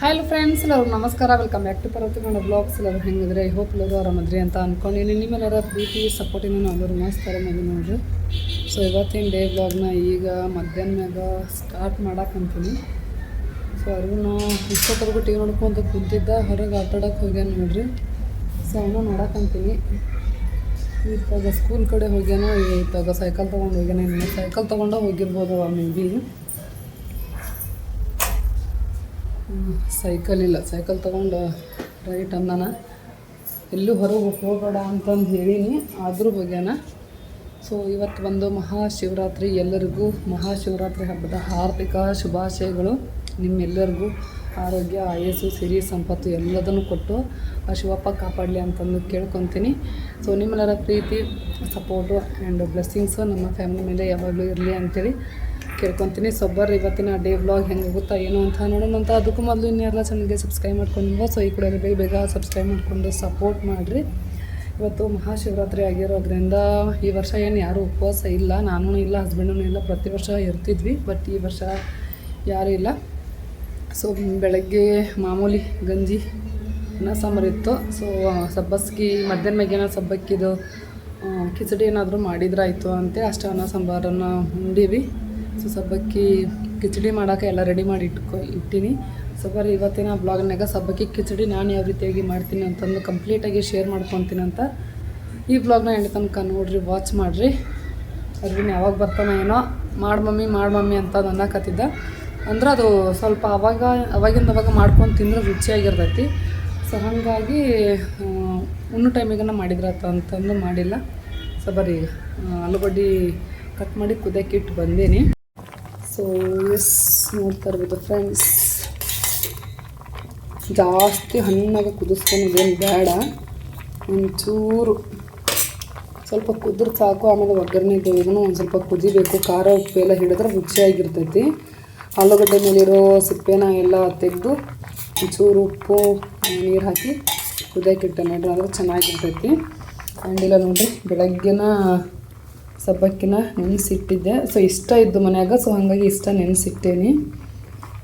Hello friends, ಎಲ್ಲರೂ ನಮಸ್ಕಾರ. Welcome back to Parvatigonda blogs. ಎಲ್ಲರೂ ಹೆಂಗಿದ್ರೆ ಐ ಹೋಪ್ ಎಲ್ಲರೂ ಆರಾಮದ್ರಿ ಅಂತ ಅಂದ್ಕೊಂಡಿನಿ. ನಿಮ್ಮೆಲ್ಲರ ಪ್ರೀತಿ ಸಪೋರ್ಟಿನ ನಾವೆಲ್ಲರೂ ಮಸ್ತ್ ಆರಾಮದಿ ನೋಡ್ರಿ. ಸೊ ಇವತ್ತಿನ ಡೇ ಬ್ಲಾಗ್ನ ಈಗ ಮಧ್ಯಾಹ್ನ ಮ್ಯಾಗ ಸ್ಟಾರ್ಟ್ ಮಾಡಕ್ಕಂತೀನಿ. ಸೊ ಅವ್ರಿಗೂ ಇಷ್ಟೊತ್ತರೆಗೂ ಟಿ ವಿ ನೋಡ್ಕೊಂಡು ಕುಂತಿದ್ದ, ಹೊರಗೆ ಆಟಾಡಕ್ಕೆ ಹೋಗ್ಯಾನ ನೋಡ್ರಿ. ಸೊ ಅವನು ನೋಡಕ್ಕಂತೀನಿ. ಇವಾಗ ಸ್ಕೂಲ್ ಕಡೆ ಹೋಗ್ಯಾನೋ, ಇವಾಗ ಸೈಕಲ್ ತೊಗೊಂಡು ಹೋಗ್ಯಾನ. ಇನ್ನು ಸೈಕಲ್ ತೊಗೊಂಡು ಹೋಗಿರ್ಬೋದು ಮೇ ಬಿ. ಸೈಕಲ್ ತೊಗೊಂಡು ರೈಟ್ ಅಂದಾನ. ಎಲ್ಲೂ ಹೊರಗೆ ಹೋಗಬೇಡ ಅಂತಂದು ಹೇಳೀನಿ, ಆದರೂ ಹೋಗ್ಯಾನ. ಸೊ ಇವತ್ತು ಬಂದು ಮಹಾಶಿವರಾತ್ರಿ. ಎಲ್ಲರಿಗೂ ಮಹಾಶಿವರಾತ್ರಿ ಹಬ್ಬದ ಹಾರ್ದಿಕ ಶುಭಾಶಯಗಳು. ನಿಮ್ಮೆಲ್ಲರಿಗೂ ಆರೋಗ್ಯ, ಆಯಸ್ಸು, ಸಿರಿ, ಸಂಪತ್ತು ಎಲ್ಲದನ್ನು ಕೊಟ್ಟು ಆ ಶಿವಪ್ಪ ಕಾಪಾಡಲಿ ಅಂತಂದು ಕೇಳ್ಕೊತೀನಿ. ಸೊ ನಿಮ್ಮೆಲ್ಲರ ಪ್ರೀತಿ, ಸಪೋರ್ಟು ಆ್ಯಂಡ್ ಬ್ಲೆಸ್ಸಿಂಗ್ಸು ನಮ್ಮ ಫ್ಯಾಮಿಲಿ ಮೇಲೆ ಯಾವಾಗಲೂ ಇರಲಿ ಅಂಥೇಳಿ ಕೇಳ್ಕೊತೀನಿ. ಬರ್ರಿ ಇವತ್ತಿನ ಡೇ ವ್ಲಾಗ್ ಹೆಂಗೆ ಹೋಗುತ್ತಾ ಏನು ಅಂತ ನೋಡೋಣ ಅಂತ. ಅದಕ್ಕೂ ಮೊದಲು ಇನ್ನೆಲ್ಲ ಚಾನಲ್ಗೆ ಸಬ್ಸ್ಕ್ರೈಬ್ ಮಾಡ್ಕೊಂಡಿಲ್ವ, ಸೊ ಈ ಕೂಡ ಬೇಗ ಸಬ್ಸ್ಕ್ರೈಬ್ ಮಾಡಿಕೊಂಡು ಸಪೋರ್ಟ್ ಮಾಡಿರಿ. ಇವತ್ತು ಮಹಾಶಿವರಾತ್ರಿ ಆಗಿರೋದ್ರಿಂದ ಈ ವರ್ಷ ಏನು ಯಾರೂ ಉಪವಾಸ ಇಲ್ಲ, ನಾನೂ ಇಲ್ಲ, ಹಸ್ಬೆಂಡೂ ಇಲ್ಲ. ಪ್ರತಿ ವರ್ಷ ಇರ್ತಿದ್ವಿ, ಬಟ್ ಈ ವರ್ಷ ಯಾರೂ ಇಲ್ಲ. ಸೊ ಬೆಳಗ್ಗೆ ಮಾಮೂಲಿ ಗಂಜಿ ಅನ್ನ ಸಾಂಬಾರು ಇತ್ತು. ಸೊ ಸಬ್ಬಸ್ಗಿ ಮಧ್ಯಾಹ್ನ ಮ್ಯಾಗೇನೋ ಸಬ್ಬಕ್ಕಿದು ಕಿಚಡಿ ಏನಾದರೂ ಮಾಡಿದ್ರಾಯ್ತು ಅಂತೇಳಿ ಅಷ್ಟು ಅನ್ನ ಸಾಂಬಾರನ್ನು ಉಂಡೀವಿ. ಸೊ ಸಬ್ಬಕ್ಕಿ ಕಿಚಡಿ ಮಾಡೋಕೆ ಎಲ್ಲ ರೆಡಿ ಮಾಡಿ ಇಟ್ಟೀನಿ. ಸೊ ಬರ್ರಿ ಇವತ್ತಿನ ಬ್ಲಾಗ್ನಾಗ ಸಬ್ಬಕ್ಕಿ ಕಿಚಡಿ ನಾನು ಯಾವ ರೀತಿಯಾಗಿ ಮಾಡ್ತೀನಿ ಅಂತಂದು ಕಂಪ್ಲೀಟಾಗಿ ಶೇರ್ ಮಾಡ್ಕೊತೀನಿ ಅಂತ. ಈ ಬ್ಲಾಗ್ನ ಎಂಡ್ ತನಕ ನೋಡಿರಿ, ವಾಚ್ ಮಾಡಿರಿ. ಅದ್ರಿನ ಯಾವಾಗ ಬರ್ತಾನೆ ಏನೋ ಮಾಡಿ ಮಮ್ಮಿ ಅಂತ ಅನ್ನಕತ್ತಿದ್ದ. ಅಂದ್ರೆ ಅದು ಸ್ವಲ್ಪ ಅವಾಗಿಂದ ಮಾಡ್ಕೊಂಡು ತಿಂದ್ರೆ ರುಚಿಯಾಗಿರ್ತೈತಿ. ಸೊ ಹಾಗಾಗಿ ಉಣ್ಣು ಟೈಮಿಗೆ ಮಾಡಿದ್ರಾತ ಅಂತಂದು ಮಾಡಿಲ್ಲ. ಸೊ ಬರ್ರಿ ಈಗ ಆಲೂಗಡ್ಡೆ ಕಟ್ ಮಾಡಿ ಕುದಿಯಕ್ಕೆ ಇಟ್ಟು ಬಂದೇನಿ. ಸೊ ಎಸ್ ನೋಡ್ತಾ ಇರ್ಬೋದು ಫ್ರೆಂಡ್ಸ್, ಜಾಸ್ತಿ ಹಣ್ಣಾಗ ಕುದಿಸ್ಕೊಂಡಿದ್ದೇನು ಬೇಡ, ಒಂಚೂರು ಸ್ವಲ್ಪ ಕುದ್ರೆ ಸಾಕು. ಆಮೇಲೆ ಒಗ್ಗರಣೆಗೆ ಇದನ್ನು ಒಂದು ಸ್ವಲ್ಪ ಕುದಿಬೇಕು. ಖಾರ ಉಪ್ಪು ಎಲ್ಲ ಹಿಡಿದ್ರೆ ರುಚಿಯಾಗಿರ್ತೈತಿ. ಆಲೂಗಡ್ಡೆ ಮೇಲಿರೋ ಸಿಪ್ಪೆನ ಎಲ್ಲ ತೆಗೆದು ಒಂಚೂರು ಉಪ್ಪು ನೀರು ಹಾಕಿ ಕುದಿಯಕ್ಕೆ ಇಟ್ಟೆ ನೋಡ್ರಿ, ಅಂದ್ರೆ ಚೆನ್ನಾಗಿರ್ತೈತಿ. ಅಂಡಿಲ್ಲ ನೋಡ್ರಿ, ಬೆಳಗ್ಗೆನ ಸಬ್ಬಕ್ಕಿನ ನೆನೆಸಿಟ್ಟಿದ್ದೆ. ಸೊ ಇಷ್ಟ ಇದ್ದು ಮನ್ಯಾಗ, ಸೊ ಹಾಗಾಗಿ ಇಷ್ಟ ನೆನೆಸಿಟ್ಟೇನಿ.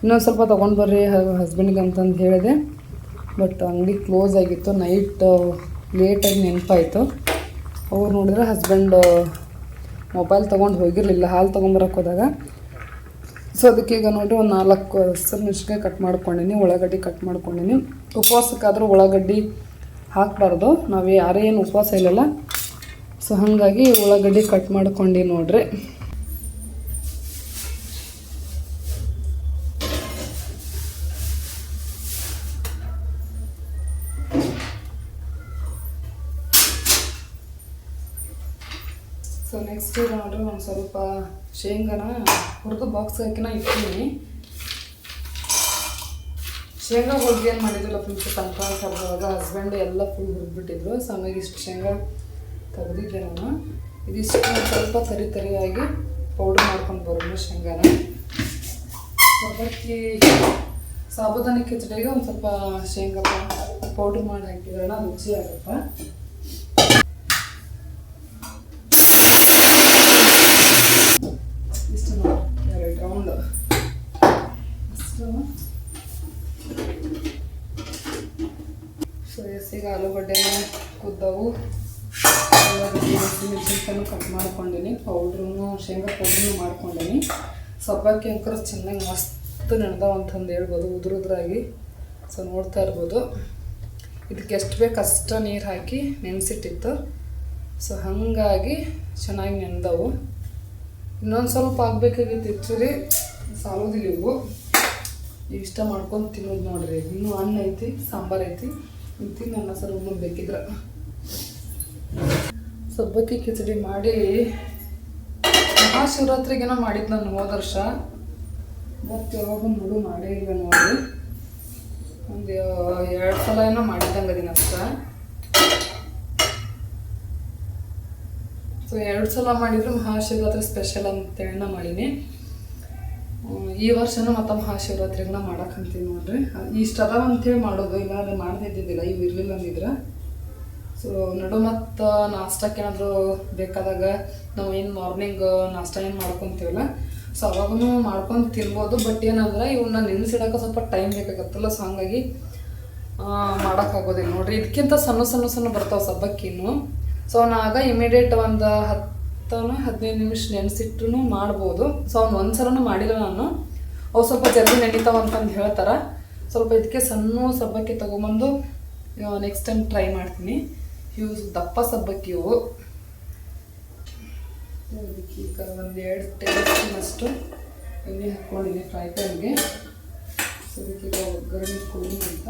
ಇನ್ನೊಂದು ಸ್ವಲ್ಪ ತೊಗೊಂಡು ಬರ್ರಿ ಹಸ್ಬೆಂಡ್ಗೆ ಅಂತಂದು ಹೇಳಿದೆ, ಬಟ್ ಅಂಗಡಿ ಕ್ಲೋಸ್ ಆಗಿತ್ತು. ನೈಟ್ ಲೇಟಾಗಿ ನೆನಪಾಯಿತು. ಅವ್ರು ನೋಡಿದ್ರೆ ಹಸ್ಬೆಂಡ್ ಮೊಬೈಲ್ ತೊಗೊಂಡು ಹೋಗಿರಲಿಲ್ಲ, ಹಾಲು ತೊಗೊಂಬರಕ್ಕೆ ಹೋದಾಗ. ಸೊ ಅದಕ್ಕೆ ಈಗ ನೋಡಿರಿ ಒಂದು 4 ಹಸಿಮೆಣ್ಸಿನ್ಕಾಯಿ ಕಟ್ ಮಾಡ್ಕೊಂಡಿನಿ, ಉಳ್ಳಾಗಡ್ಡಿ ಕಟ್ ಮಾಡ್ಕೊಂಡಿನಿ. ಉಪವಾಸಕ್ಕಾದರೂ ಉಳ್ಳಾಗಡ್ಡಿ ಹಾಕಬಾರ್ದು, ನಾವು ಯಾರೇನು ಉಪವಾಸ ಇಲ್ಲಲ್ಲ. ಸೊ ಹಾಗಾಗಿ ಉಳ್ಳಾಗಡ್ಡಿ ಕಟ್ ಮಾಡ್ಕೊಂಡು ನೋಡ್ರಿ. ಸೊ ನೆಕ್ಸ್ಟ್ ನೋಡ್ರಿ ಒಂದು ಸ್ವಲ್ಪ ಶೇಂಗಾನ ಹುರಿದು ಬಾಕ್ಸ್ ಹಾಕಿನ ಇಟ್ಟಿದ್ದೀನಿ. ಶೇಂಗಾ ಹೋಗಿ ಏನು ಮಾಡಿದ್ರಲ್ಲ ಫುಲ್ ಸಂಕ್ರಾಂತಿ ಹಬ್ಬದಾಗ ಹಸ್ಬೆಂಡ್ ಎಲ್ಲ ಫುಲ್ ಹುರಿದ್ಬಿಟ್ಟಿದ್ರು. ಸೊ ಹಾಗಾಗಿ ಇಷ್ಟು ಶೇಂಗಾ ತೆಗೆದಿದ್ದೆ ನಾನು. ಇದಿಷ್ಟು ಸ್ವಲ್ಪ ತರಿಯಾಗಿ ಪೌಡ್ರ್ ಮಾಡ್ಕೊಂಡು ಬರೋದು ಶೇಂಗಾನ. ಸಬ್ಬಕ್ಕಿ ಸಾಬುದಾನಿ ಕಿಚಡಿಗೆ ಒಂದು ಸ್ವಲ್ಪ ಶೇಂಗಾ ಪೌಡ್ರ್ ಮಾಡಿ ಹಾಕಿದ್ರಣ ರುಚಿ ಆಗುತ್ತೆ. ಇಷ್ಟು 2 ರೌಂಡ್ ಅಷ್ಟು. ಸೊ ಈಗ ಆಲೂಗಡ್ಡೆನ ಕುದ್ದವು, ಮೆಣಸಿನ್ಕಾಯನ್ನು ಕಟ್ ಮಾಡ್ಕೊಂಡಿನಿ, ಪೌಡ್ರೂ ಶೇಂಗಾ ಪೌಡ್ರೂ ಮಾಡ್ಕೊಂಡಿನಿ. ಸಬ್ಬಕ್ಕಿ ಅಂಕರ ಚೆನ್ನಾಗಿ ಮಸ್ತ್ ನೆನೆದವು ಅಂತಂದು ಹೇಳ್ಬೋದು, ಉದುರಾಗಿ. ಸೊ ನೋಡ್ತಾ ಇರ್ಬೋದು, ಇದಕ್ಕೆ ಎಷ್ಟು ಬೇಕು ಅಷ್ಟು ನೀರು ಹಾಕಿ ನೆನೆಸಿಟ್ಟಿತ್ತು. ಸೊ ಹಾಗಾಗಿ ಚೆನ್ನಾಗಿ ನೆನೆದವು. ಇನ್ನೊಂದು ಸ್ವಲ್ಪ ಆಗಬೇಕಾಗಿತ್ತು ಇಚ್ಚುರಿ, ಸಾಲೋದಿಲ್ಲ ಇವು. ಈಗ ಇಷ್ಟ ಮಾಡ್ಕೊಂಡು ತಿನ್ನೋದು ನೋಡ್ರಿ. ಇನ್ನೂ ಅನ್ನ ಐತಿ, ಸಾಂಬಾರು ಐತಿ, ತಿನ್ನು ಅನ್ನ ಸರ್ ಉಣ್ಣೋದು ಬೇಕಿದ್ರೆ. ಸಬ್ಬಕ್ಕಿ ಕಿಚಡಿ ಮಾಡಿ ಮಹಾಶಿವರಾತ್ರಿಗೇನೋ ಮಾಡಿದ್ದು ನಾನು ಹೋದ ವರ್ಷ, ಮತ್ತು ಯಾವಾಗ ನೋಡು ಮಾಡೇ ಇಲ್ಲ ನೋಡಿ. ಒಂದು 2 ಸಲ ಏನೋ ಮಾಡಿದ್ದಂಗೆ ಅದೀನಿ ಅಷ್ಟ. ಸೊ 2 ಸಲ ಮಾಡಿದ್ರು ಮಹಾಶಿವರಾತ್ರಿ ಸ್ಪೆಷಲ್ ಅಂತೇಳಿನ ಮಾಡೀನಿ. ಈ ವರ್ಷನೂ ಮತ್ತು ಮಹಾಶಿವರಾತ್ರಿಗನ್ನ ಮಾಡಕ್ಕಂತೀನಿ ನೋಡ್ರಿ. ಇಷ್ಟದ ಅಂಥೇಳಿ ಮಾಡೋದು, ಇಲ್ಲ ಅದು ಮಾಡದೇ ಇದ್ದಿದ್ದಿಲ್ಲ, ಇವು ಇರಲಿಲ್ಲ ಅಂದಿದ್ರೆ. ಸೊ ನಡು ಮತ್ತು ನಾಷ್ಟಕ್ಕೆ ಏನಾದರೂ ಬೇಕಾದಾಗ ನಾವು ಏನು ಮಾರ್ನಿಂಗ್ ನಾಷ್ಟ ಏನು ಮಾಡ್ಕೊತೀವಲ್ಲ, ಸೊ ಅವಾಗೂ ಮಾಡ್ಕೊಂಡು ತಿನ್ಬೋದು. ಬಟ್ ಏನಂದ್ರೆ ಇವನ್ನ ನೆನೆಸಿಡೋಕೆ ಸ್ವಲ್ಪ ಟೈಮ್ ಬೇಕಾಗತ್ತಲ್ಲ, ಸೊ ಹಂಗಾಗಿ ಮಾಡೋಕ್ಕಾಗೋದಿಲ್ಲ ನೋಡಿರಿ. ಇದಕ್ಕಿಂತ ಸಣ್ಣ ಸಣ್ಣ ಸಣ್ಣ ಬರ್ತಾವೆ ಸಬ್ಬಕ್ಕಿನ್ನು. ಸೊ ಅವನಾಗ ಇಮಿಡಿಯೇಟ್ ಒಂದು 10-15 ನಿಮಿಷ ನೆನೆಸಿಟ್ಟು ಮಾಡ್ಬೋದು. ಸೊ ಒಂದು ಸಲನೂ ಮಾಡಿಲ್ಲ ನಾನು. ಅವು ಸ್ವಲ್ಪ ಜಲ್ದಿ ನೆನಿತಾವ ಅಂತಂದು ಹೇಳ್ತಾರೆ. ಸ್ವಲ್ಪ ಇದಕ್ಕೆ ಸಣ್ಣ ಸಬ್ಬಕ್ಕಿ ತೊಗೊಂಬಂದು ನೆಕ್ಸ್ಟ್ ಟೈಮ್ ಟ್ರೈ ಮಾಡ್ತೀನಿ. ಇವು ದಪ್ಪ ಸಬ್ಬಕ್ಕಿ ಇವು. ಅದಕ್ಕೆ ಈಗ ಒಂದು 2 ಟೇಬಲ್ ಸ್ಪೂನ್ ಅಷ್ಟು ಎಣ್ಣೆ ಹಾಕ್ಕೊಂಡಿದ್ದೀನಿ ಫ್ರೈ ಪ್ಯಾನ್ಗೆ. ಸೊ ಅದಕ್ಕೆ ಈಗ ಒಗ್ಗರಣೆ ಕೊಡಿ ಅಂತ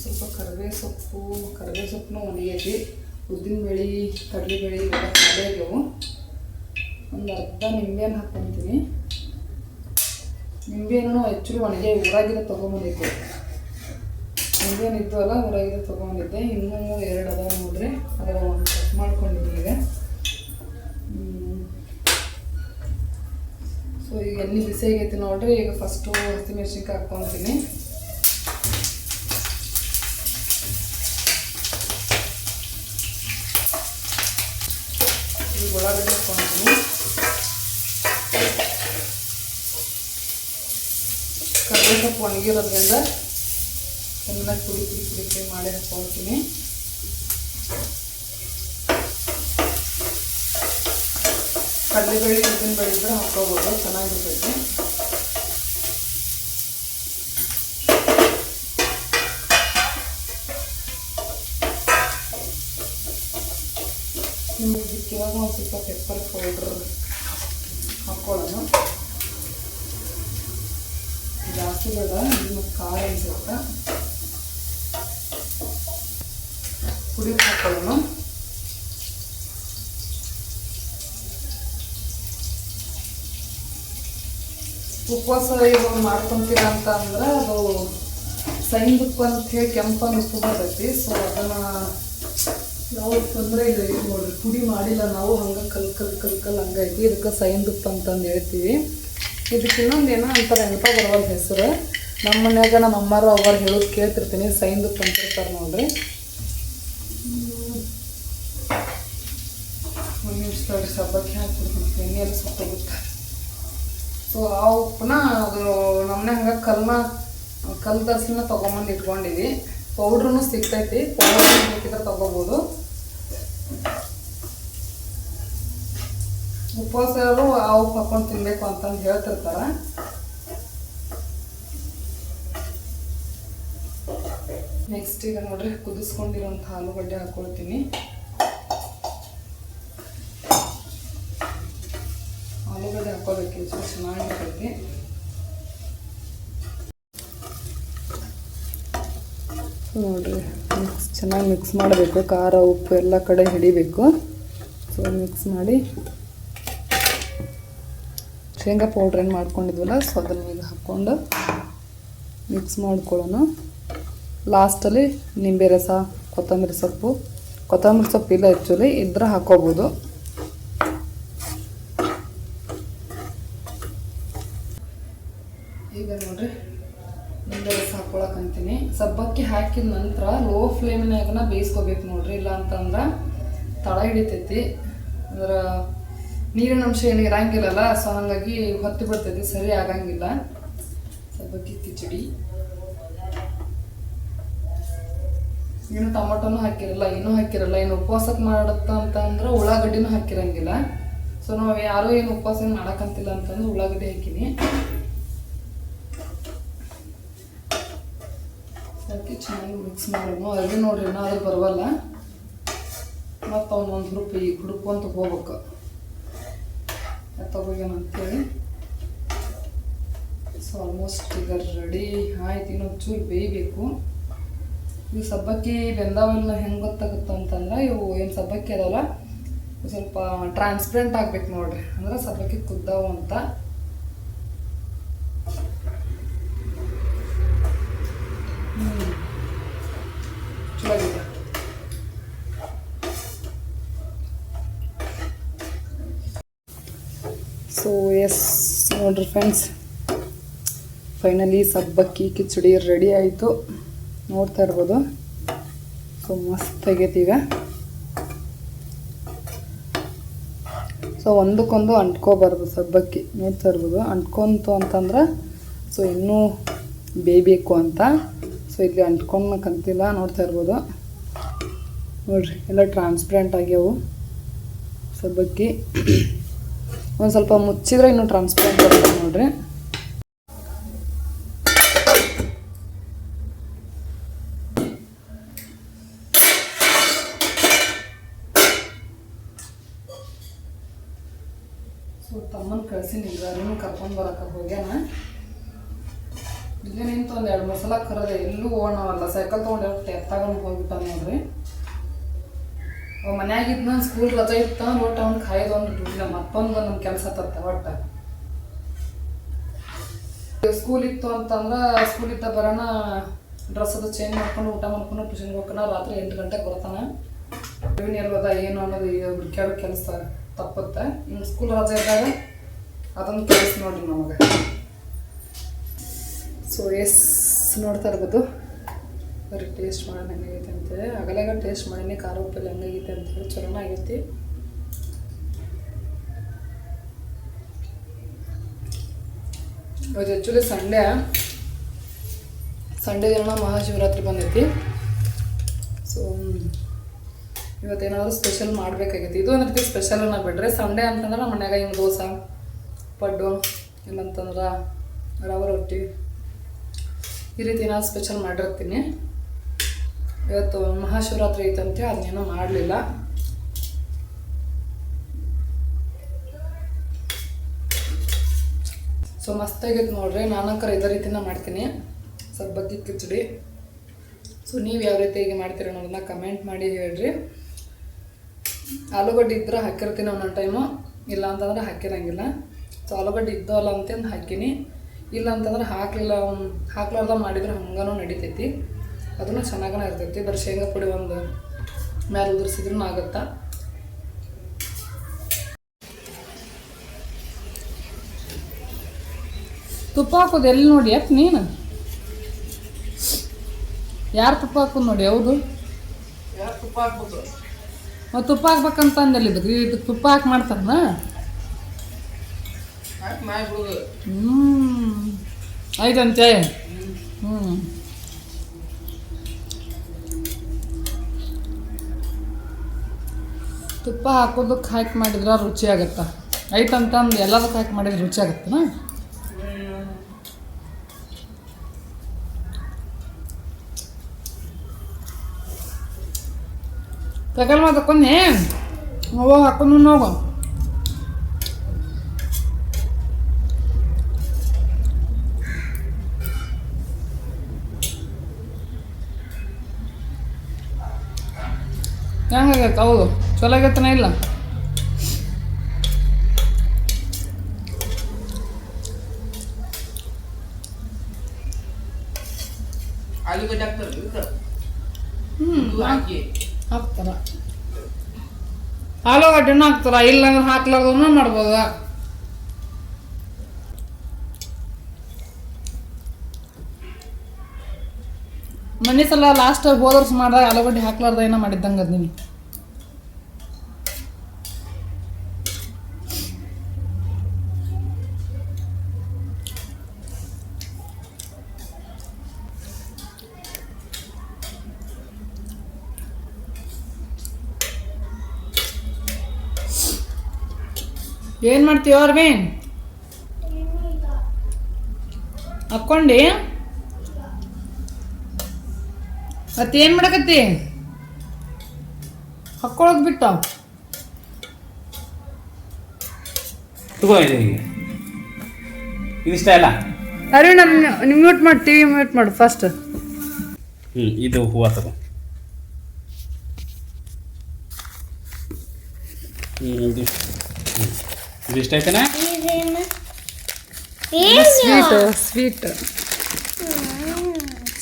ಸ್ವಲ್ಪ ಕರಿಬೇವು ಸೊಪ್ಪನ್ನು ಒಣಗೈತಿ. ಉದ್ದಿನಬೇಳೆ, ಕಡಲೆಬೇಳೆ ಇವೆಲ್ಲ ಖಾಲಿ ಆಗ್ಯಾವು. ಒಂದು ಅರ್ಧ ನಿಂಬೆಹಣ್ಣು ಹಾಕ್ಕೊತೀನಿ. ನಿಂಬೆಹಣ್ಣು ಆ್ಯಕ್ಚುಲಿ ಒಣಗಿ ಊರಾಗಿರೋ ತೊಗೊಂಬಂದಿದ್ದೆ. ನಿಂಬೆಹಣ್ಣು ಇದ್ದವಲ್ಲ ಊರಾಗಿರೋ ತೊಗೊಂಬಂದಿದ್ದೆ. ಇನ್ನೂ 2 ಅದಾವ ನೋಡ್ರಿ, ಅದರ ಒಂದು ಕಟ್ ಮಾಡ್ಕೊಂಡಿದ್ದೀನಿ ಈಗ. ಸೊ ಈಗ ಎಣ್ಣೆ ಬಿಸಿ ಆಗೈತಿ ನೋಡ್ರಿ. ಈಗ ಫಸ್ಟು ಹಸಿಮೆಣ್ಸಿನ್ಕಾಯಿ ಹಾಕ್ಕೊತೀನಿ. ಈಗ ಉಳ್ಳಾಗಡ್ಡೆ ಹಾಕ್ಕೊತೀನಿ. ಕರಿಬೇವು ಸೊಪ್ಪು ಒಣಗಿರೋದ್ರಿಂದ ಚೆನ್ನಾಗಿ ಪುಡಿ ಮಾಡಿ ಹಾಕ್ಕೊಳ್ತೀನಿ. ಕಡಲೆಬೇಳೆ, ಉದ್ದಿನಬೇಳೆ ಇದ್ರೆ ಹಾಕ್ಕೋಬೋದು, ಚೆನ್ನಾಗಿರ್ತೈತಿ. ಇದಕ್ಕೆ ಇವಾಗ ಒಂದು ಸ್ವಲ್ಪ ಪೆಪ್ಪರ್ ಪೌಡ್ರ್ ಹಾಕ್ಕೊಳ್ಳೋಣ. ಜಾಸ್ತಿ ಬೇಡ, ನಿಮ್ಮ ಖಾರ ಅನ್ಸುತ್ತೆ. ಪುಡಿ ಹಾಕೊಳ್ಳೋಣ. ಉಪವಾಸ ಇವಾಗ ಮಾಡ್ಕೊತೀರ ಅಂತ ಅಂದ್ರೆ ಅದು ಸೈಂದುಪ್ಪು ಅಂತ ಹೇಳಿ ಕೆಂಪನ್ನು ಉಪ್ಪು ಬರ್ತೈತಿ. ಸೊ ಅದನ್ನು ನಾವು ತೊಂದರೆ ಇಲ್ಲ. ಇದು ನೋಡ್ರಿ, ಪುಡಿ ಮಾಡಿಲ್ಲ ನಾವು, ಹಂಗೆ ಕಲ್ ಹಂಗೈತಿ. ಇದಕ್ಕೆ ಸೈಂದುಪ್ಪು ಅಂತಂದು ಹೇಳ್ತೀವಿ. ಇದಕ್ಕೆ ಇನ್ನೊಂದು ಏನೋ ಅಂತಾರೆ, ನೆನಪ ಬರೋಲ್ಲ ಹೆಸರು. ನಮ್ಮ ಮನ್ಯಾಗ ನಮ್ಮ ಅಮ್ಮಾರು ಅವ್ರು ಹೇಳೋದು ಕೇಳ್ತಿರ್ತೀನಿ, ಸೈಂದುಪ್ಪು ಅಂತಿರ್ತಾರೆ ನೋಡ್ರಿ. ಒಂದು ನಿಮಿಷ ತೋರಿ, ಸಬ್ಬಕ್ಕಿ ಹಾಕ್ಬಿಡ್ತೀನಿ, ಎಣ್ಣೆಯಲ್ಲಿ ಸುಟ್ಟೋಗುತ್ತೆ. ಸೊ ಆ ಉಪ್ಪನ್ನ ಅದು ನಮ್ಮನೆ ಹಂಗೆ ಕಲ್ಲು ತರಿಸಿನ ತೊಗೊಂಬಂದು ಇಟ್ಕೊಂಡಿವಿ. ಪೌಡ್ರೂ ಸಿಗ್ತೈತಿ, ಪೌಡ್ರ್ ಬೇಕಿದ್ರೆ ತೊಗೋಬೋದು. ಉಪವಾಸರು ಆ ಉಪ್ಪು ಹಾಕ್ಕೊಂಡು ತಿನ್ನಬೇಕು ಅಂತಂದು ಹೇಳ್ತಿರ್ತಾರೆ. ನೆಕ್ಸ್ಟ್ ಈಗ ನೋಡ್ರಿ, ಕುದಿಸ್ಕೊಂಡಿರೋಂಥ ಆಲೂಗಡ್ಡೆ ಹಾಕ್ಕೊಳ್ತೀನಿ. ಆಲೂಗಡ್ಡೆ ಹಾಕೋಬೇಕು, ಚೆನ್ನಾಗಿರ್ತೈತಿ. ನೋಡ್ರಿ, ಚೆನ್ನಾಗಿ ಮಿಕ್ಸ್ ಮಾಡಬೇಕು. ಖಾರ ಉಪ್ಪು ಎಲ್ಲ ಕಡೆ ಹಿಡಿಬೇಕು. ಸೊ ಮಿಕ್ಸ್ ಮಾಡಿ ಶೇಂಗಾ ಪೌಡ್ರ್ ಏನು ಮಾಡ್ಕೊಂಡಿದ್ವಲ್ಲ, ಸೊ ಅದನ್ನು ಈಗ ಹಾಕ್ಕೊಂಡು ಮಿಕ್ಸ್ ಮಾಡ್ಕೊಳ್ಳೋಣ. ಲಾಸ್ಟಲ್ಲಿ ನಿಂಬೆ ರಸ, ಕೊತ್ತಂಬರಿ ಸೊಪ್ಪು ಇಲ್ಲ ಆ್ಯಕ್ಚುಲಿ, ಇದ್ರೆ ಹಾಕೋಬೋದು. ಈಗ ನೋಡ್ರಿ, ನಿಂಬೆ ರಸ ಹಾಕ್ಕೊಳಕಂತೀನಿ. ಸಬ್ಬಕ್ಕಿ ಹಾಕಿದ ನಂತರ ಲೋ ಫ್ಲೇಮ್ನಾಗನ ಬೇಯಿಸ್ಕೋಬೇಕು ನೋಡ್ರಿ, ಇಲ್ಲ ಅಂತಂದ್ರೆ ತಳ ಹಿಡಿತೈತಿ. ಅಂದ್ರೆ ನೀರಿನ ಅಂಶ ಏನು ಇರಂಗಿಲ್ಲಲ್ಲ, ಸೊ ಹಾಗಾಗಿ ಹೊತ್ತಿ ಬಿಡ್ತೈತಿ, ಸರಿ ಆಗಂಗಿಲ್ಲ. ಸಬ್ಬಕ್ಕಿ ಕಿಚಡಿ ಏನು ಟೊಮೊಟೊನೂ ಹಾಕಿರಲ್ಲ, ಏನೂ ಹಾಕಿರಲ್ಲ. ಏನು ಉಪವಾಸಕ್ಕೆ ಮಾಡುತ್ತ ಅಂತಂದ್ರೆ ಉಳ್ಳಾಗಡ್ಡಿನೂ ಹಾಕಿರಂಗಿಲ್ಲ. ಸೊ ನಾವು ಯಾರೂ ಏನು ಉಪವಾಸ ಏನು ಮಾಡೋಕ್ಕಂತಿಲ್ಲ ಅಂತಂದ್ರೆ ಉಳ್ಳಾಗಡ್ಡಿ ಹಾಕಿನಿ. ಹಾಕಿ ಚೆನ್ನಾಗಿ ಮಿಕ್ಸ್ ಮಾಡೋಣ. ಅದೇ ನೋಡ್ರಿ, ಏನಾದರೂ ಬರವಲ್ಲ, ಮತ್ತು ಒಂದು ಹುಡುಕುವಂತ ಹೋಗ್ಬೇಕು ತಗೋಗೇನಂತೇಳಿ. ಸೊ ಆಲ್ಮೋಸ್ಟ್ ಈಗ ರೆಡಿ ಆಯ್ತು. ಇನ್ನೊಂದು ಚೂರು ಬೇಯಬೇಕು. ಇವು ಸಬ್ಬಕ್ಕಿ ಬೆಂದಾವೆಲ್ಲ ಹೆಂಗೆ ಗೊತ್ತಾಗುತ್ತೆ ಅಂತಂದ್ರೆ, ಇವು ಏನು ಸಬ್ಬಕ್ಕಿ ಅದಾವಲ್ಲ ಸ್ವಲ್ಪ ಟ್ರಾನ್ಸ್ಪರೆಂಟ್ ಆಗ್ಬೇಕು ನೋಡ್ರಿ, ಅಂದ್ರೆ ಸಬ್ಬಕ್ಕಿ ಕುದ್ದಾವು ಅಂತ. ಚಲೋಗಿದೆ. ಸೊ ಎಸ್ ನೋಡ್ರಿ ಫ್ರೆಂಡ್ಸ್, ಫೈನಲಿ ಸಬ್ಬಕ್ಕಿ ಕಿಚಡಿ ರೆಡಿ ಆಯಿತು, ನೋಡ್ತಾ ಇರ್ಬೋದು. ಸೊ ಮಸ್ತ್ ಆಗೈತಿ. ಈಗ ಸೊ ಒಂದಕ್ಕೊಂದು ಅಂಟ್ಕೋಬಾರ್ದು ಸಬ್ಬಕ್ಕಿ ನೋಡ್ತಾ ಇರ್ಬೋದು. ಅಂಟ್ಕೊಂತು ಅಂತಂದ್ರೆ ಸೊ ಇನ್ನೂ ಬೇಯಬೇಕು ಅಂತ. ಸೊ ಇಲ್ಲಿ ಅಂಟ್ಕೊಂಬಕ್ಕಂತಿಲ್ಲ ನೋಡ್ತಾ ಇರ್ಬೋದು. ನೋಡಿರಿ ಎಲ್ಲ ಟ್ರಾನ್ಸ್ಪರೆಂಟ್ ಆಗ್ಯಾವು ಸಬ್ಬಕ್ಕಿ. ಒಂದು ಸ್ವಲ್ಪ ಮುಚ್ಚಿದ್ರೆ ಇನ್ನೂ ಟ್ರಾನ್ಸ್ಪರೆಂಟ್ ಬರುತ್ತೆ ನೋಡಿರಿ. ಸೊ ತಮ್ಮನ ಕಳ್ಸೀನಿ ಎಲ್ಲರೂ ಕರ್ಕೊಂಡು ಬರೋಕೆ ಹೋಗ್ಯಾನ. ಇಲ್ಲೇ ನಿಂತು ಒಂದು 2-3 ಸಲ ಕರೆದೆ, ಎಲ್ಲೂ ಹೋಗೋಣವಲ್ಲ. ಸೈಕಲ್ ತೊಗೊಂಡು ಎತ್ತಾಗೊಂಡು ಹೋಗ್ಬಿಟ್ಟ ನೋಡ್ರಿ. ಅವ ಮನ್ಯಾಗಿದ್ನ ಸ್ಕೂಲ್ ರಜೆ ಇತ್ತ ಒಟ್ಟು ಅವ್ನು ಕಾಯ್ದು ಒಂದು ದುಡ್ಡಿನ ಮತ್ತೊಂದು ನಮ್ಮ ಕೆಲಸ ತತ್ತ. ಒಟ್ಟು ಸ್ಕೂಲ್ ಇತ್ತು ಅಂತಂದ್ರೆ ಸ್ಕೂಲ್ ಇದ್ದ ಬರೋಣ ಡ್ರೆಸ್ ಅದು ಚೇಂಜ್ ಮಾಡ್ಕೊಂಡು ಊಟ ಮಾಡ್ಕೊಂಡು ಟ್ಯೂಷನ್ಗೆ ಹೋಗೋಣ. ರಾತ್ರಿ 8 ಗಂಟೆಗೆ ಬರ್ತಾನೆ. ಎಲ್ವದ ಏನು ಅನ್ನೋದು ಹುಡುಕ್ಯಾಡೋ ಕೆಲಸ ತಪ್ಪುತ್ತೆ. ಇನ್ನು ಸ್ಕೂಲ್ ರಜೆ ಇದ್ದಾಗ ಅದೊಂದು ಕೆಲಸ ನೋಡ್ರಿ ನಮಗೆ. ಸೊ ನೋಡ್ತಾ ಇರ್ಬೋದು. ಬರೀ ಟೇಸ್ಟ್ ಮಾಡೋಣ ಹೆಂಗೈತೆ ಅಂತೇಳಿ. ಅಗಲಾಗ ಟೇಸ್ಟ್ ಮಾಡೀನಿ ಖಾರ ಉಪ್ಪಲ್ಲಿ ಹೆಂಗೈತೆ ಅಂತೇಳಿ. ಚಲೋ ಆಗೈತಿ. ಇವತ್ತು ಆ್ಯಕ್ಚುಲಿ ಸಂಡೇ ದಿನ ಮಹಾಶಿವರಾತ್ರಿ ಬಂದೈತಿ. ಸೊ ಇವತ್ತೇನಾದರೂ ಸ್ಪೆಷಲ್ ಮಾಡಬೇಕಾಗೈತಿ. ಇದು ಒಂದು ರೀತಿ ಸ್ಪೆಷಲ್ ನಾವು ಬಿಡ್ರೆ ಸಂಡೇ ಅಂತಂದ್ರೆ ನಮ್ಮ ಮನ್ಯಾಗ ಹಿಂಗೆ ದೋಸೆ ಪಡ್ಡು ಇಲ್ಲಂತಂದ್ರೆ ರವೆ ರೊಟ್ಟಿ ಈ ರೀತಿ ಏನಾದ್ರು ಸ್ಪೆಷಲ್ ಮಾಡಿರ್ತೀನಿ. ಇವತ್ತು ಮಹಾಶಿವರಾತ್ರಿ ಐತಂತೆ ಅದನ್ನೇನೋ ಮಾಡಲಿಲ್ಲ. ಸೊ ಮಸ್ತಾಗೈತೆ ನೋಡ್ರಿ. ನಾನಂಕರ ಇದೇ ರೀತಿನ ಮಾಡ್ತೀನಿ ಸಬ್ಬಕ್ಕಿ ಕಿಚಡಿ. ಸೊ ನೀವು ಯಾವ ರೀತಿಯಾಗಿ ಮಾಡ್ತೀರಿ ಅನ್ನೋದನ್ನ ಕಮೆಂಟ್ ಮಾಡಿ ಹೇಳ್ರಿ. ಆಲೂಗಡ್ಡೆ ಇದ್ರೆ ಹಾಕಿರ್ತೀನಿ ಒಂದೊಂದು ಟೈಮು, ಇಲ್ಲ ಅಂತಂದ್ರೆ ಹಾಕಿರಂಗಿಲ್ಲ. ಸೊ ಆಲೂಗಡ್ಡೆ ಇದ್ದವಲ್ಲ ಅಂತಂದು ಹಾಕೀನಿ. ಇಲ್ಲ ಅಂತಂದ್ರೆ ಹಾಕ್ಲಾರ್ದ ಮಾಡಿದ್ರೆ ಹಂಗನೂ ನಡಿತೈತಿ. ಅದನ್ನು ಚೆನ್ನಾಗೇ ಇರ್ತೈತಿ. ಬರೀ ಶೇಂಗಾ ಪುಡಿ ಒಂದು ಮೇಲೆ ಉದುರಿಸಿದ್ರೂ ಆಗುತ್ತಾ. ತುಪ್ಪ ಹಾಕೋದು ಎಲ್ಲಿ ನೋಡಿ ಯಾಕೆ ನೀನು ಯಾರು ತುಪ್ಪ ಹಾಕೋದು ನೋಡಿ. ಹೌದು ಯಾರು ತುಪ್ಪ ಹಾಕ್ಬೋದು? ಮತ್ತು ತುಪ್ಪ ಹಾಕ್ಬೇಕಂತ ಅಂದಲ್ಲಿ ಇದಕ್ಕೆ ತುಪ್ಪ ಹಾಕಿ ಮಾಡ್ತಾರನ ಮಾಡ್ಬಿಡುದು. ಆಯ್ತಂತೆ. ತುಪ್ಪ ಹಾಕೋದಕ್ಕೆ ಹಾಕಿ ಮಾಡಿದ್ರೆ ರುಚಿ ಆಗತ್ತಾ. ಐತಂತಂದು ಎಲ್ಲದಕ್ಕೆ ಹಾಕಿ ಮಾಡಿದ್ರೆ ರುಚಿ ಆಗತ್ತನ. ತಗೊಳ್ಮ ತಕೊಂಡೆ ಹೋಗೋ ಹಾಕೊಂಡು ಹೋಗು. ಹೆಂಗಾಗೈತೆ? ಹೌದು ಚಲೋ ಆಗೈತನ ಇಲ್ಲ? ಆಲೂಗಡ್ಡೆ ಹಾಕ್ತಾರ. ಆಲೂಗಡ್ಡೆನೂ ಹಾಕ್ತಾರ. ಇಲ್ಲಾಂದ್ರೆ ಹಾಕ್ಲಾರ್ದೂ ಮಾಡ್ಬೋದ. ಮನೆ ಸಲ ಲಾಸ್ಟ್ ಹೋದ ವರ್ಷ ಮಾಡಿದಾಗ ಆಲೂಗಡ್ಡೆ ಹಾಕ್ಲಾರ್ದ ಏನೋ ಮಾಡಿದ್ದಂಗೆ ಅದು. ನೀನು ಏನು ಮಾಡ್ತೀವ ಅರ್ವಿನ್? ಹಾಕ್ಕೊಂಡಿ ಮತ್ತೇನು ಮಾಡಕತ್ತಿ? ಹಾಕ್ಕೊಳೋದು ಬಿಟ್ಟು ತಗೋ. ಇದಿಷ್ಟ ಇಲ್ಲ ಅರವಿಂದ್, ನೀವು ಮ್ಯೂಟ್ ಮಾಡಿ, ಟಿ ವಿ ಮ್ಯೂಟ್ ಮಾಡು ಫಸ್ಟ್. ಇದು ಹೂವು ತಗೋ. ಇದಿಷ್ಟ ಆಯ್ತಾನ? Sweet sweet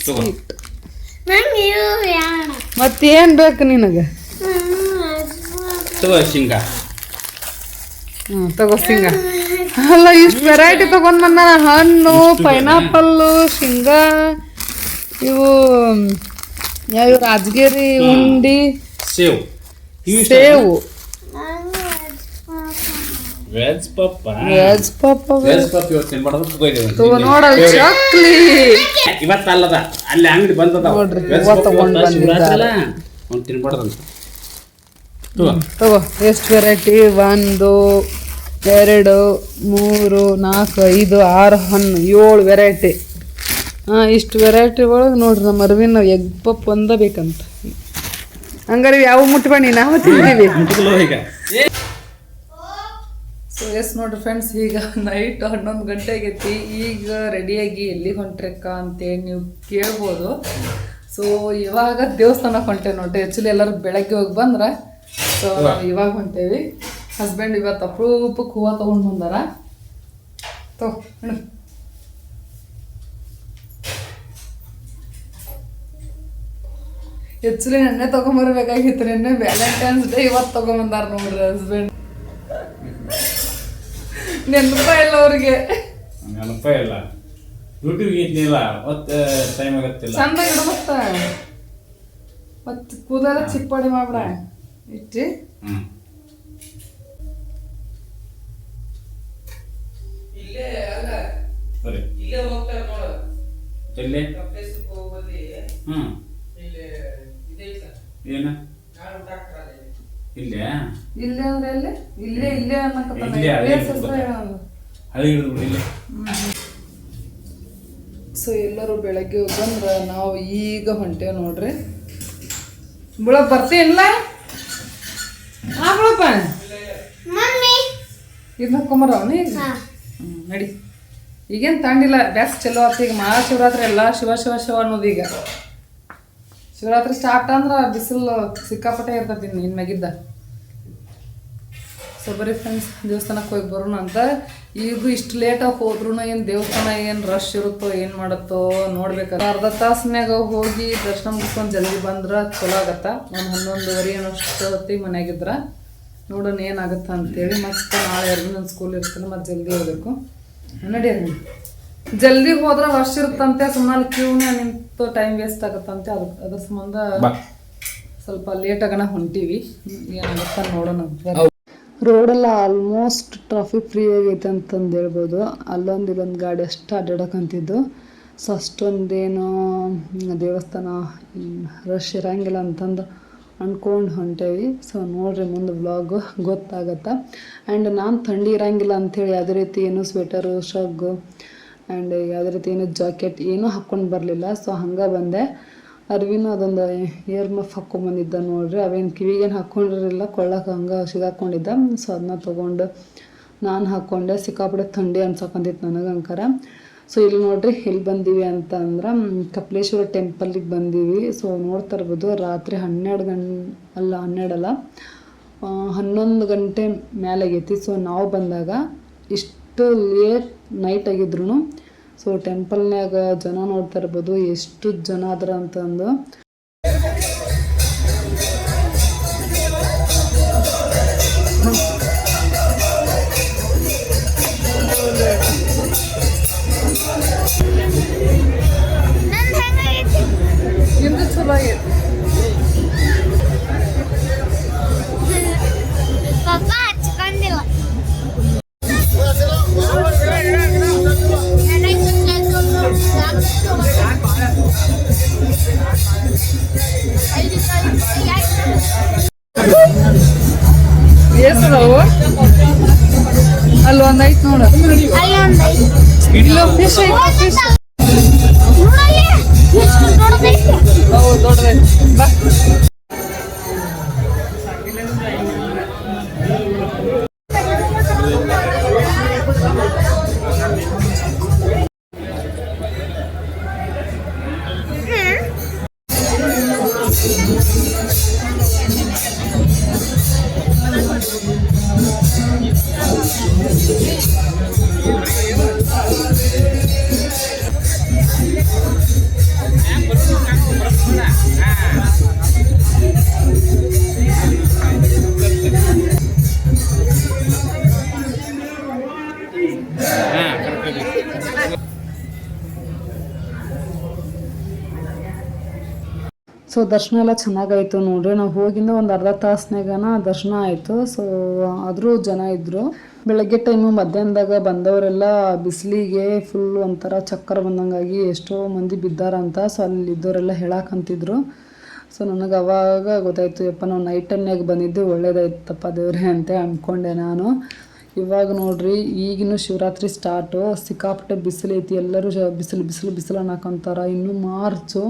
sweet. ಮತ್ತೇನು ಬೇಕು ನಿನಗೆ? ತಗೋ ಶೇಂಗಾ. ತಗೋ ಶೇಂಗಾ. ಅಲ್ಲ ಇಷ್ಟು ವೆರೈಟಿ ತಗೊಂಡ್ ಬಂದ. ಹಣ್ಣು, ಪೈನಾಪಲ್ಲು, ಶೇಂಗಾ, ಇವು ಯಾವ ರಾಜಗಿರಿ ಉಂಡಿ, ಸೇವು. ಸೇವು. ವೆಜ್ ಪಪ್ಪ ವೆಜ್ ಪಪ್ಪ ವೆಜ್ ಪಪ್ಪ ಇವತ್ತು ತಿನ್ಬಾರ್ದು ಹೋಗಿದ್ದೇವೆ ತಗೋ ನೋಡ ಚಕ್ಲಿ ಇವತ್ತು ಅಲ್ಲದ ಅಲ್ಲಿ ಅಂಗಡಿ ಬಂದದ ನೋಡ್ರಿ, ವೆಜ್ ಇವತ್ತು ಪಪ್ಪ ತಗೊಂಡ್ ಇವತ್ತು ಶಿವರಾತ್ರಿ ಬಂದಿದ್ದಾರೆ. ಅಲ್ಲ ಅವ್ನು ತಿನ್ಬಾರ್ದಂತ ತಗೋ ಎಷ್ಟು ವೆರೈಟಿ 1 2 3 4 5 6 7 ವೆರೈಟಿ. ಇಷ್ಟು ವೆರೈಟಿ ಒಳಗೆ ನೋಡ್ರಿ ನಮ್ಮ ಅರವಿಂದ್ ಎಗ್ ಪಪ್ ಒಂದ ಬೇಕಂತ. ಹಂಗಾರೆ ಯಾವ ಮುಟ್ಬಣಿ ನಾವು ತಿಂತೀವಿ. ಈಗ ಸೊ ಎಸ್ ನೋಡ್ರಿ ಫ್ರೆಂಡ್ಸ್, ಈಗ ನೈಟ್ 11 ಗಂಟೆ ಆಗೈತಿ. ಈಗ ರೆಡಿಯಾಗಿ ಎಲ್ಲಿ ಹೊಂಟ್ರಕ್ಕ ಅಂತೇಳಿ ನೀವು ಕೇಳ್ಬೋದು. ಸೊ ಇವಾಗ ದೇವಸ್ಥಾನಕ್ಕೆ ಹೊಂಟೇವಿ ನೋಡ್ರಿ. ಆ್ಯಕ್ಚುಲಿ ಎಲ್ಲರೂ ಬೆಳಗ್ಗೆ ಹೋಗಿ ಬಂದ್ರೆ ಸೊ ನಾವು ಇವಾಗ ಹೊಂಟೇವಿ. ಹಸ್ಬೆಂಡ್ ಇವತ್ತು ಅಪರೂಪಕ್ಕೆ ಹೂವು ತೊಗೊಂಡು ಬಂದಾರ. ಆ್ಯಕ್ಚುಲಿ ನೆನ್ನೆ ತೊಗೊಂಬರ್ಬೇಕಾಗಿತ್ತು. ನೆನ್ನೆ ವ್ಯಾಲೆಂಟೈನ್ಸ್ ಡೇ ಇವತ್ತು ತೊಗೊಂಬಂದಾರ ನೋಡ್ರಿ ಹಸ್ಬೆಂಡ್. ನೆನಪ ಇಲ್ಲ ಅವ್ರಿಗೆ. ನೆನಪ ಇಲ್ಲ, ಡ್ಯೂಟಿಗೆ ಇದ್ನಿಲ್ಲ, ಮತ್ತೆ ಟೈಮ್ ಆಗತ್ತಿಲ್ಲ. ಚಂದ ಇಡು ಮತ್ತೆ ಕೂದಲ ಚಿಪ್ಪಾಡಿ ಮಾಡ್ಬಿಡ ಇಟ್ಟಿ. ಸರಿ ಎಲ್ಲಿ ಏನ ಇಲ್ಲೇ ಇಲ್ಲೇ ಅಂದ್ರೆ ಎಲ್ಲಿ? ಇಲ್ಲೇ ಇಲ್ಲೇ ಹಳಿ ಹಿಡಿದು ಬಿಡಿ ಇಲ್ಲೇ. ಸೊ ಎಲ್ಲರೂ ಬೆಳಗ್ಗೆ ಹೋಗಿ ಬಂದ್ರೆ ನಾವು ಈಗ ಹೊಂಟೇವ್ ನೋಡ್ರಿ. ಬಿಳಪ್ ಬರ್ತೀನಿಲ್ಲ ಬಿಳಪ್ಪ ಇದು ಹಾಕೊಂಬರ ಅವನು ಈಗ. ನಡಿ, ಈಗೇನು ತಾಂಡಿಲ್ಲ. ಬ್ಯಾಸ್ ಚಲೋ ಆತ. ಈಗ ಮಹಾಶಿವರಾತ್ರಿ ಎಲ್ಲ ಶಿವ ಶಿವ ಶಿವ ಅನ್ನೋದು. ಈಗ ಶಿವರಾತ್ರಿ ಸ್ಟಾರ್ಟ್ ಅಂದ್ರೆ ಬಿಸಿಲು ಸಿಕ್ಕಾಪಟ್ಟೆ ಇರ್ತೈತಿ ಇನ್ನು ಮ್ಯಾಗಿದ್ದ. ಸೊ ಬರೀ ಫ್ರೆಂಡ್ಸ್ ದೇವಸ್ಥಾನಕ್ಕೆ ಹೋಗಿ ಬರೋಣ ಅಂತ. ಈಗ ಇಷ್ಟು ಲೇಟಾಗಿ ಹೋದ್ರೂ ಏನು ದೇವಸ್ಥಾನ ಏನು ರಶ್ ಇರುತ್ತೋ ಏನು ಮಾಡುತ್ತೋ ನೋಡ್ಬೇಕು. ಅರ್ಧ ತಾಸ್ನ್ಯಾಗ ಹೋಗಿ ದರ್ಶನ ಮುಗಿಸ್ಕೊಂಡು ಜಲ್ದಿ ಬಂದ್ರೆ ಚಲೋ ಆಗತ್ತೆ. ಒಂದು 11:30 ಅನ್ನೋಷ್ಟು ಹೊತ್ತಿಗೆ ಮನೆಯಾಗಿದ್ರೆ ನೋಡೋಣ ಏನಾಗುತ್ತೆ ಅಂತೇಳಿ. ಮತ್ತೆ ನಾಳೆ 2 ನನ್ನ ಸ್ಕೂಲ್ ಇರ್ತಾನೆ, ಮತ್ತೆ ಜಲ್ದಿ ಹೋಗ್ಬೇಕು. ನಡಿ ಜಲ್ದಿ ಹೋದ್ರೆ ರಶ್ ಇರುತ್ತಂತೆ. ಸುಮ್ಮನೆ ಕ್ಯೂನೇ ನಿಂತು ಟೈಮ್ ವೇಸ್ಟ್ ಆಗುತ್ತಂತೆ. ಅದ್ರ ಸಂಬಂಧ ಸ್ವಲ್ಪ ಲೇಟಾಗನ ಹೊಂಟೀವಿ. ಏನಾಗುತ್ತೆ ನೋಡೋಣ. ರೋಡೆಲ್ಲ ಆಲ್ಮೋಸ್ಟ್ ಟ್ರಾಫಿಕ್ ಫ್ರೀ ಆಗೈತೆ ಅಂತಂದು ಹೇಳ್ಬೋದು. ಅಲ್ಲೊಂದು ಇಲ್ಲೊಂದು ಗಾಡಿ ಅಷ್ಟು ಅಡ್ಡಾಡಕಂತಿದ್ದು. ಸೊ ಅಷ್ಟೊಂದೇನು ದೇವಸ್ಥಾನ ರಶ್ ಇರೋಂಗಿಲ್ಲ ಅಂತಂದು ಅಂದ್ಕೊಂಡು ಹೊಂಟೇವಿ. ಸೊ ನೋಡ್ರಿ ಮುಂದೆ ವ್ಲಾಗು ಗೊತ್ತಾಗತ್ತೆ. ಆ್ಯಂಡ್ ನಾನು ಥಂಡಿ ಇರೋಂಗಿಲ್ಲ ಅಂಥೇಳಿ ಯಾವುದೇ ರೀತಿ ಏನು ಸ್ವೆಟರು ಶಗ್ಗು ಆ್ಯಂಡ್ ಯಾವುದೇ ರೀತಿ ಏನು ಜಾಕೆಟ್ ಏನೂ ಹಾಕ್ಕೊಂಡು ಬರಲಿಲ್ಲ. ಸೊ ಹಂಗೆ ಬಂದೆ. ಅರ್ವಿನೂ ಅದೊಂದು ಇಯರ್ ಮಫ್ ಹಾಕ್ಕೊಂಬಂದಿದ್ದ ನೋಡ್ರಿ. ಅವೇನು ಕಿವಿಗೇನು ಹಾಕ್ಕೊಂಡಿರಲಿಲ್ಲ, ಕೊಳ್ಳಕ್ಕೆ ಹಂಗೆ ಸಿಗಾಕೊಂಡಿದ್ದ. ಸೊ ಅದನ್ನ ತೊಗೊಂಡು ನಾನು ಹಾಕ್ಕೊಂಡೆ. ಸಿಕ್ಕಾಪಟ್ಟೆ ಥಂಡಿ ಅನ್ಸಕ್ಕಂತಿತ್ತು ನನಗೆ ಅಂಕಾರ. ಸೊ ಇಲ್ಲಿ ನೋಡ್ರಿ ಎಲ್ಲಿ ಬಂದೀವಿ ಅಂತ ಅಂದ್ರೆ ಕಪಿಲೇಶ್ವರ ಟೆಂಪಲ್ಲಿಗೆ ಬಂದೀವಿ. ಸೊ ನೋಡ್ತಾ ಇರ್ಬೋದು ರಾತ್ರಿ 11 ಗಂಟೆ ಮೇಲೆ ಆಗೈತಿ. ಸೊ ನಾವು ಬಂದಾಗ ಇಷ್ಟು ಲೇಟ್ ನೈಟ್ ಆಗಿದ್ರು ಸೊ ಟೆಂಪಲ್ನ್ಯಾಗ ಜನ ನೋಡ್ತಾ ಇರ್ಬೋದು ಎಷ್ಟು ಜನ ಆದ್ರ ಅಂತಂದು. ಇಂದು ಚಲೋ ಆಗೈತಿ. ಎಷ್ಟದವು ಅಲ್ಲಿ ಒಂದು ಐತೆ ನೋಡು. ಇಲ್ಲೋ ಫಿಶ್ ಐತೆ. ಫಿಶ್ ಹೌದು ದೊಡ್ಡದೈತೆ. ಬಾ ಸೊ ದರ್ಶನ ಎಲ್ಲ ಚೆನ್ನಾಗಾಯಿತು ನೋಡ್ರಿ. ನಾವು ಹೋಗಿಂದ ಒಂದು ಅರ್ಧ ತಾಸ್ನಾಗನ ದರ್ಶನ ಆಯಿತು. ಸೊ ಆದರೂ ಜನ ಇದ್ದರು. ಬೆಳಗ್ಗೆ ಟೈಮು ಮಧ್ಯಾಹ್ನದಾಗ ಬಂದವರೆಲ್ಲ ಬಿಸಿಲಿಗೆ ಫುಲ್ ಒಂಥರ ಚಕ್ಕರ್ ಬಂದಂಗಾಗಿ ಎಷ್ಟೋ ಮಂದಿ ಬಿದ್ದಾರಂತ. ಸೊ ಅಲ್ಲಿದ್ದವರೆಲ್ಲ ಹೇಳಕ್ಕಂತಿದ್ರು. ಸೊ ನನಗೆ ಅವಾಗ ಗೊತ್ತಾಯ್ತು, ಯಪ್ಪ ನಾವು ನೈಟ್ ಟೈಮ್ನಾಗ ಬಂದಿದ್ದು ಒಳ್ಳೇದಾಯ್ತಪ್ಪ ದೇವ್ರೆ ಅಂತ ಅಂದ್ಕೊಂಡೆ ನಾನು. ಇವಾಗ ನೋಡ್ರಿ ಈಗಿನ ಶಿವರಾತ್ರಿ ಸ್ಟಾರ್ಟು, ಸಿಕ್ಕಾಪಟ್ಟೆ ಬಿಸಿಲು ಐತಿ, ಎಲ್ಲರೂ ಬಿಸಿಲು ಬಿಸಿಲು ಬಿಸಿಲು ಅನ್ನಕೊಂತಾರ. ಇನ್ನು ಮಾರ್ಚು,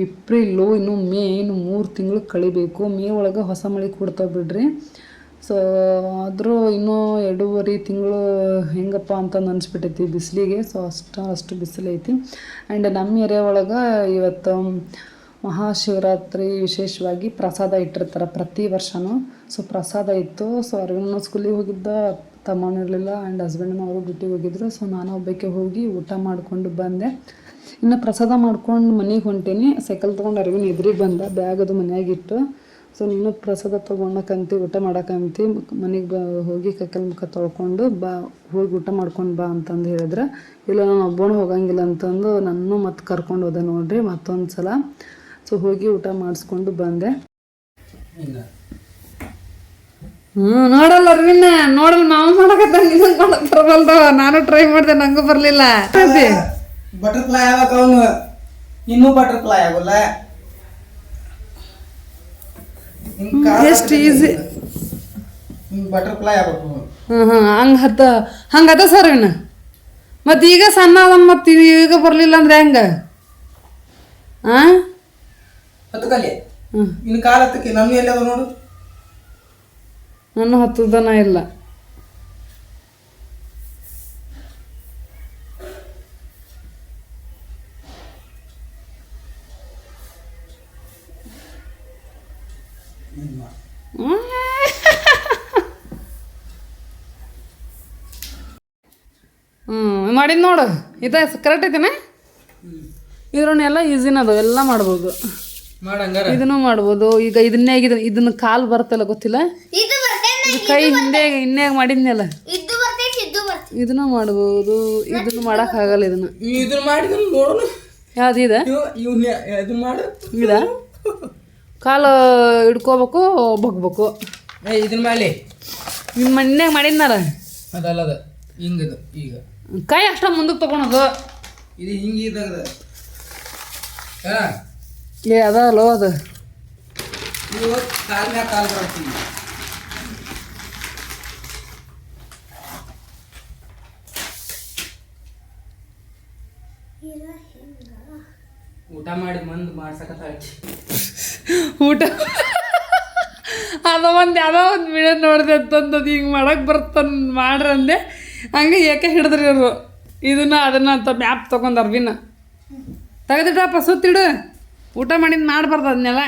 ಏಪ್ರಿಲು, ಇನ್ನು ಮೇ, ಇನ್ನು 3 ತಿಂಗಳು ಕಳಿಬೇಕು. ಮೇ ಒಳಗೆ ಹೊಸ ಮಳೆ ಕೊಡ್ತಾವೆ ಬಿಡ್ರಿ. ಸೊ ಆದರೂ ಇನ್ನೂ 2.5 ತಿಂಗಳು ಹೆಂಗಪ್ಪ ಅಂತ ಅನಿಸ್ಬಿಟ್ಟೈತಿ ಬಿಸಿಲಿಗೆ. ಸೊ ಅಷ್ಟು ಬಿಸಿಲೈತಿ. ಆ್ಯಂಡ್ ನಮ್ಮ ಏರಿಯಾ ಒಳಗೆ ಇವತ್ತು ಮಹಾಶಿವರಾತ್ರಿ ವಿಶೇಷವಾಗಿ ಪ್ರಸಾದ ಇಟ್ಟಿರ್ತಾರೆ ಪ್ರತಿ ವರ್ಷವೂ. ಸೊ ಪ್ರಸಾದ ಇತ್ತು. ಸೊ ಅರವಿಂದ ಸ್ಕೂಲಿಗೆ ಹೋಗಿದ್ದ, ತಮ್ಮನೂ ಇರಲಿಲ್ಲ ಆ್ಯಂಡ್ ಹಸ್ಬೆಂಡನ್ನು ಅವರು ಡ್ಯೂಟಿಗೆ ಹೋಗಿದ್ರು. ಸೊ ನಾನು ಒಬ್ಬಕ್ಕೆ ಹೋಗಿ ಊಟ ಮಾಡಿಕೊಂಡು ಬಂದೆ. ಇನ್ನು ಪ್ರಸಾದ ಮಾಡ್ಕೊಂಡು ಮನೆಗೆ ಹೊಂಟೀನಿ. ಸೈಕಲ್ ತೊಗೊಂಡು ಅರವಿಂದ ಎದುರಿಗೆ ಬಂದ, ಬ್ಯಾಗ್ ಅದು ಮನೆಯಾಗಿಟ್ಟು. ಸೊ ನೀನು ಪ್ರಸಾದ ತೊಗೊಳಕಂತಿ, ಊಟ ಮಾಡೋಕಂತಿ, ಮನೆಗೆ ಹೋಗಿ ಕೈಕಾಲು ಮುಖ ತೊಳ್ಕೊಂಡು ಬಾ, ಹೋಗಿ ಊಟ ಮಾಡ್ಕೊಂಡು ಬಾ ಅಂತಂದು ಹೇಳಿದ್ರೆ, ಇಲ್ಲ ನಾನು ಒಬ್ಬನು ಹೋಗಂಗಿಲ್ಲ ಅಂತಂದು ನನ್ನೂ ಮತ್ತೆ ಕರ್ಕೊಂಡು ಹೋದೆ ನೋಡ್ರಿ ಮತ್ತೊಂದು ಸಲ. ಸೊ ಹೋಗಿ ಊಟ ಮಾಡಿಸ್ಕೊಂಡು ಬಂದೆ. ನೋಡಲ್ಲ ಅರವಿಂದ, ನೋಡಲ್ಲ ಮಾವು ಮಾಡಕತ್ತ, ನೀನು ಮಾಡಕ್ ಬರಬಲ್ದವ. ನಾನು ಟ್ರೈ ಮಾಡಿದೆ, ನಂಗೂ ಬರಲಿಲ್ಲ. ಬಟರ್ಫ್ಲೈ ಆಗಕ್ಕೆ ಅವನು ಇನ್ನೂ ಬಟರ್ಫ್ಲೈ ಆಗೋಲ್ಲ. ಎಷ್ಟು ಈಸಿ ಬಟರ್ಫ್ಲೈ ಆಗಬೇಕು. ಹಂಗದ ಸರ್ ಇನ್ನು ಮತ್ತು ಈಗ ಸಣ್ಣ ಅದ ಮತ್ತು ಈಗ ಬರಲಿಲ್ಲ ಅಂದ್ರೆ ಹೆಂಗ? ಹತ್ತಕಲ್ಲಿ ಇನ್ನು ಕಾಲ ಹತ್ತಕ್ಕೆ ನಮ್ಮ ಎಲ್ಲಿ ಅದ ನೋಡು. ನಾನು ಹತ್ತದನ ಇಲ್ಲ. ಮಾಡಿದ್ ನೋಡು, ಇದು ಕರೆಕ್ಟ್ ಐತೆನೆ. ಇದ್ರನ್ನೆಲ್ಲ ಈಸಿನ ಅದು, ಎಲ್ಲ ಮಾಡ್ಬೋದು. ಇದನ್ನು ಮಾಡ್ಬೋದು. ಈಗ ಇದನ್ನ ಕಾಲು ಬರ್ತಲ್ಲ ಗೊತ್ತಿಲ್ಲ, ಇದು ಕೈ ಹಿಂದೆ ಮಾಡಿದ್ನಲ್ಲ, ಇದನ್ನ ಮಾಡ್ಬೋದು. ಇದನ್ನು ಮಾಡಕ್ಕಾಗಲ್ಲ. ಇದನ್ನ ಮಾಡಿದ ನೋಡೋಣ ಯಾವ್ದು ಇದೆ ಇದ ಕಾಲು ಹಿಡ್ಕೋಬೇಕು, ಬಗ್ಬೇಕು. ಇದನ್ನ ಮಾಡಿ ನಿಮ್ಮ ಮನ್ಯಾಗ ಮಾಡಿದ್ನಾರ ಅದಲ್ಲ, ಅದ ಹಿಂಗದು. ಈಗ ಕೈ ಅಷ್ಟ ಮುಂದಕ್ಕೆ ತಗೊಳೋದು. ಇದು ಹಿಂಗೆ ಇದಾಗ ಅದಲ್ಲೋ ಅದು. ಇದು ಕಾಲ್ ಮ್ಯಾಗ ಕಾಲು ಬರ್ತೀವಿ. ಊಟ ಮಾಡಿ ಮಂದ್ ಮಾಡ್ಸಕತ್ತ ಊಟ ಯಾವುದೋ ಒಂದು ವಿಡಿಯೋ ನೋಡಿದೆ ಅಂತಂದದು ಹಿಂಗೆ ಮಾಡಕ್ಕೆ ಬರ್ತಾನೆ ಮಾಡ್ರಂದೆ. ಹಂಗೆ ಏಕೆ ಹಿಡಿದ್ರಿ ಅವರು ಅದನ್ನು ಅಂತ ಮ್ಯಾಪ್ ತೊಗೊಂಡು ಅರ್ವಿನ ತೆಗೆದಿಟ್ಟಪ್ಪ ಸುತ್ತಿಡು. ಊಟ ಮಾಡಿದ್ದು ಮಾಡಬಾರ್ದು ಅದನ್ನೆಲ್ಲ.